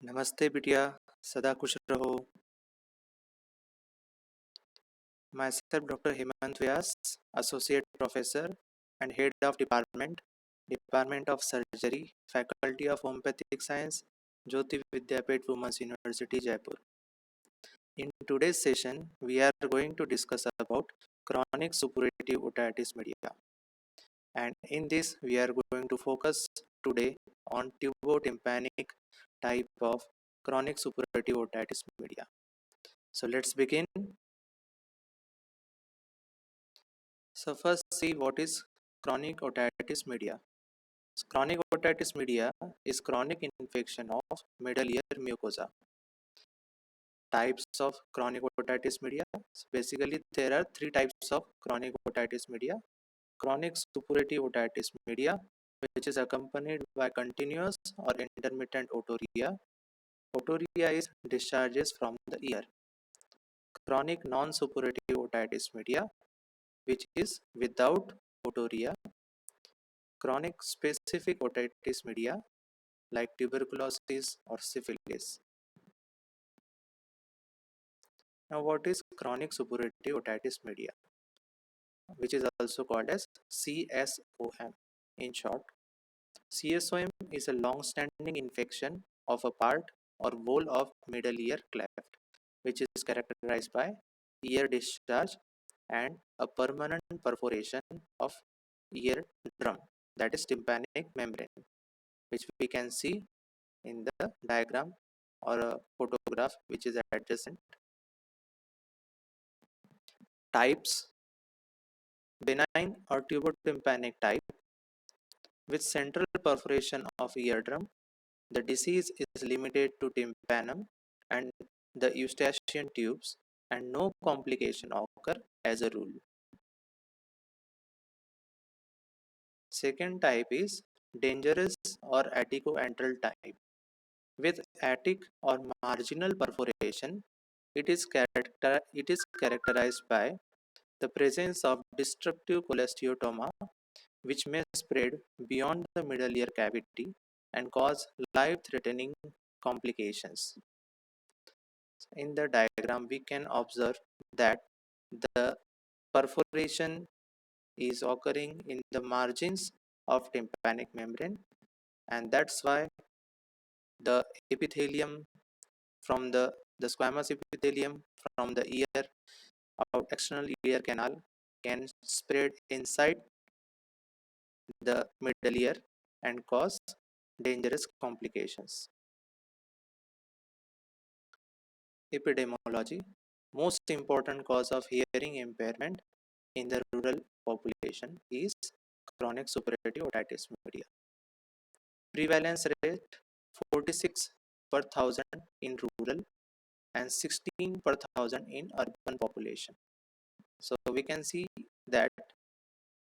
नमस्ते बिटिया, सदा खुश रहो। Myself Dr. Hemant Vyas, Associate Professor and Head of Department of Surgery, Faculty of Homeopathic Science, Jyoti Vidyapeeth Women's University, Jaipur. In today's session, we are going to discuss about chronic suppurative otitis media. And in this, we are going to focus today on tubotympanic type of chronic suppurative otitis media. So let's begin. So first see what is chronic otitis media. Chronic otitis media is chronic infection of middle ear mucosa. Types of chronic otitis media. So basically there are three types of chronic otitis media. Chronic suppurative otitis media, which is accompanied by continuous or intermittent otorrhea. Otorrhea is discharges from the ear. Chronic non-suppurative otitis media, which is without otorrhea. Chronic specific otitis media like tuberculosis or syphilis. Now, what is chronic suppurative otitis media, which is also called as CSOM? In short, CSOM is a long-standing infection of a part or whole of middle ear cleft, which is characterized by ear discharge and a permanent perforation of ear drum, that is tympanic membrane, which we can see in the diagram or a photograph which is adjacent. Types: benign or tubotympanic type with central perforation of eardrum. The disease is limited to tympanum and the eustachian tubes, and no complication occur as a rule. Second type is dangerous or atticoantral type. With attic or marginal perforation, it is characterized by the presence of destructive cholesteatoma, which may spread beyond the middle ear cavity and cause life-threatening complications. In the diagram, we can observe that the perforation is occurring in the margins of tympanic membrane, and that's why the epithelium from the squamous epithelium from the ear out external ear canal can spread inside the middle ear and cause dangerous complications. Epidemiology: most important cause of hearing impairment in the rural population is chronic suppurative otitis media. Prevalence rate 46 per thousand in rural and 16 per thousand in urban population. So we can see that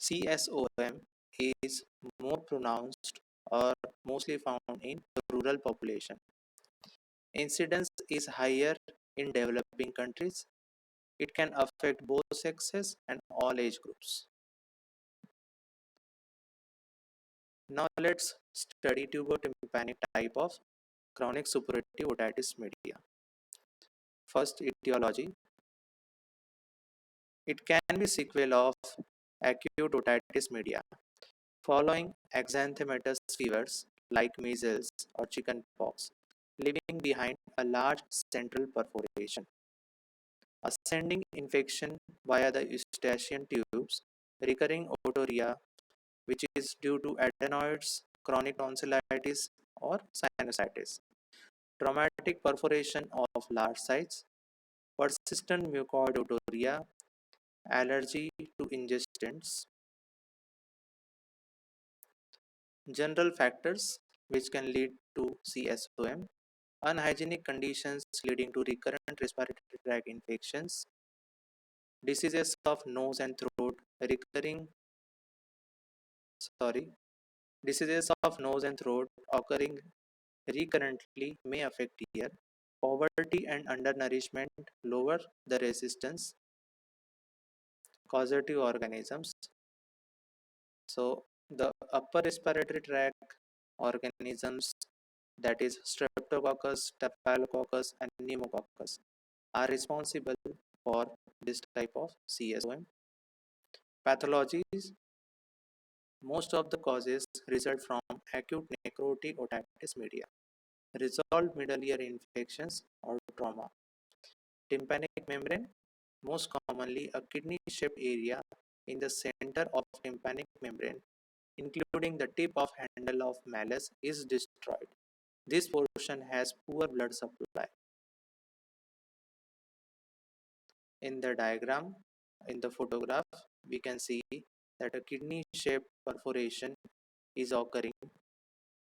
CSOM is more pronounced or mostly found in rural population. Incidence is higher in developing countries. It can affect both sexes and all age groups. Now let's study tubotympanic type of chronic suppurative otitis media. First, etiology. It can be sequel of acute otitis media following exanthematous fevers like measles or chickenpox, leaving behind a large central perforation. Ascending infection via the eustachian tubes, recurring otorrhea, which is due to adenoids, chronic tonsillitis, or sinusitis. Traumatic perforation of large sites, persistent mucoid otorrhea, allergy to ingestants. General factors which can lead to CSOM: unhygienic conditions leading to recurrent respiratory tract infections, diseases of nose and throat, sorry, diseases of nose and throat occurring recurrently may affect ear. Poverty and undernourishment lower the resistance. Causative organisms. So the upper respiratory tract organisms that is Streptococcus, Staphylococcus, and Pneumococcus, are responsible for this type of CSOM. Pathologies: most of the causes result from acute necrotic otitis media, resolved middle ear infections, or trauma. Tympanic membrane: most commonly a kidney-shaped area in the center of tympanic membrane, including the tip of handle of malleus, is destroyed. This portion has poor blood supply. In the diagram, in the photograph, we can see that a kidney-shaped perforation is occurring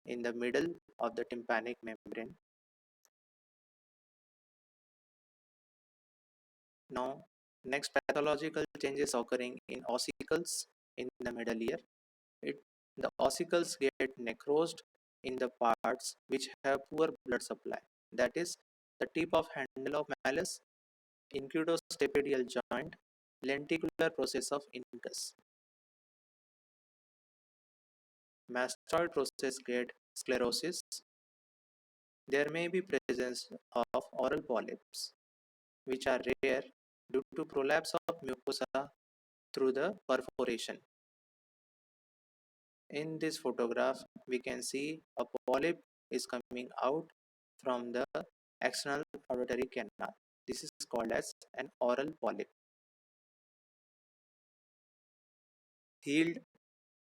in the middle of the tympanic membrane. Now, next pathological changes occurring in ossicles in the middle ear. The ossicles get necrosed in the parts which have poor blood supply. That is the tip of handle of malleus, incudostapedial joint, lenticular process of incus. Mastoid process get sclerosis. There may be presence of oral polyps, which are rare due to prolapse of mucosa through the perforation. In this photograph, we can see a polyp is coming out from the external auditory canal. This is called as an oral polyp. Healed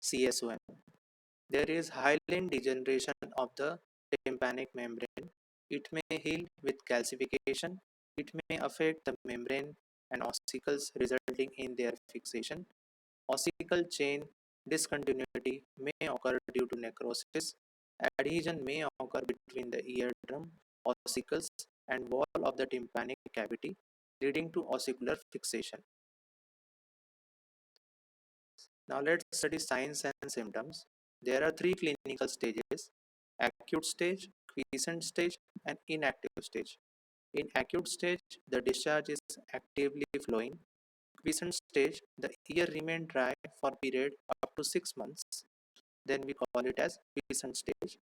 CSOM. There is hyaline degeneration of the tympanic membrane. It may heal with calcification. It may affect the membrane and ossicles, resulting in their fixation. Ossicle chain discontinuity may occur due to necrosis. Adhesion may occur between the eardrum ossicles and wall of the tympanic cavity, leading to ossicular fixation. Now let's study signs and symptoms. There are three clinical stages: acute stage, quiescent stage, and inactive stage. In acute stage, the discharge is actively flowing. Quiescent stage, the ear remains dry for period up to 6 months. Then we call it as quiescent stage.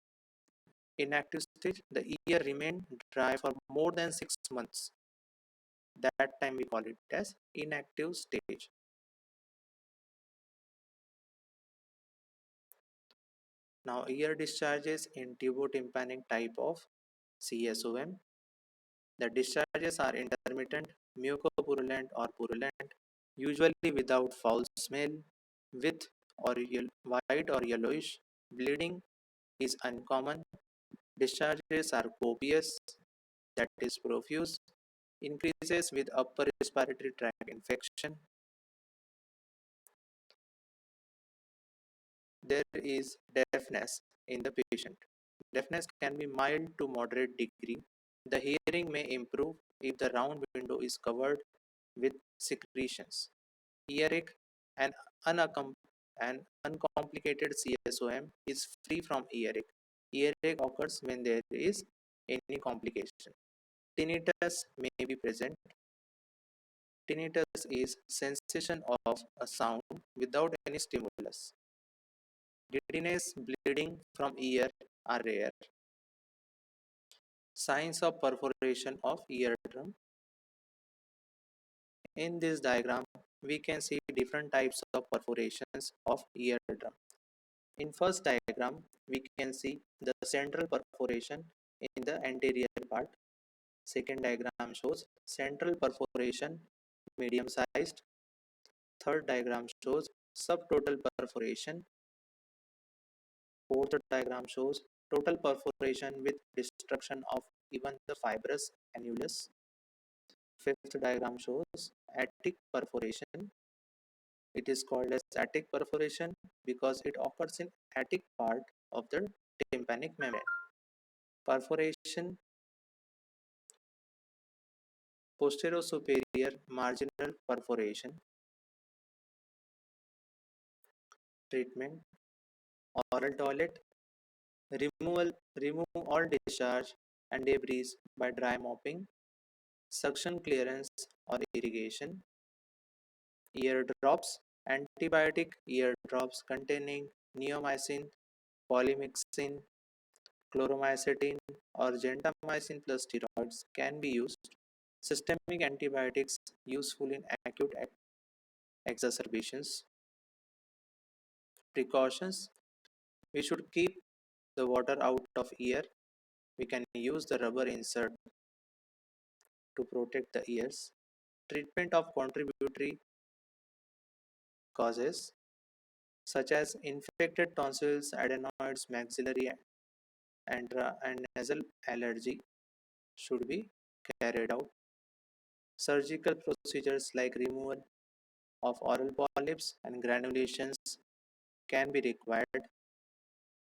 Inactive stage, the ear remains dry for more than 6 months. That time we call it as inactive stage. Now ear discharges in tubotympanic type of CSOM. The discharges are intermittent, mucopurulent or purulent, usually without foul smell, with or white or yellowish. Bleeding is uncommon. Discharges are copious, that is profuse, increases with upper respiratory tract infection. There is deafness in the patient. Deafness can be mild to moderate degree. The hearing may improve if the round window is covered with secretions. Earache and uncomplicated CSOM is free from earache. Earache occurs when there is any complication. Tinnitus may be present. Tinnitus is sensation of a sound without any stimulus. Giddiness, bleeding from ear are rare. Signs of perforation of eardrum. In this diagram, we can see different types of perforations of eardrum. In first diagram, we can see the central perforation in the anterior part. Second diagram shows central perforation, medium sized. Third diagram shows subtotal perforation. Fourth diagram shows total perforation with destruction of even the fibrous annulus. Fifth diagram shows attic perforation. It is called as attic perforation because it occurs in attic part of the tympanic membrane. Perforation, posterior-superior marginal perforation. Treatment: oral toilet, remove all discharge and debris by dry mopping, suction clearance or irrigation. Ear drops, antibiotic ear drops containing neomycin, polymyxin, Chloromycetin or gentamicin plus steroids can be used. Systemic antibiotics useful in acute exacerbations. Precautions: we should keep the water out of ear. We can use the rubber insert to protect the ears. Treatment of contributory causes such as infected tonsils, adenoids, maxillary and nasal allergy should be carried out. Surgical procedures like removal of oral polyps and granulations can be required.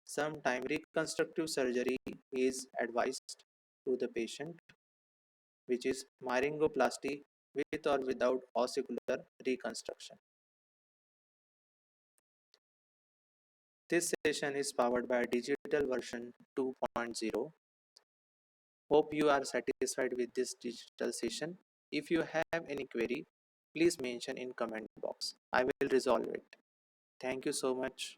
Sometimes reconstructive surgery is advised to the patient, which is myringoplasty with or without ossicular reconstruction. This session is powered by Digital version 2.0. Hope you are satisfied with this digital session. If you have any query, please mention in comment box. I will resolve it. Thank you so much.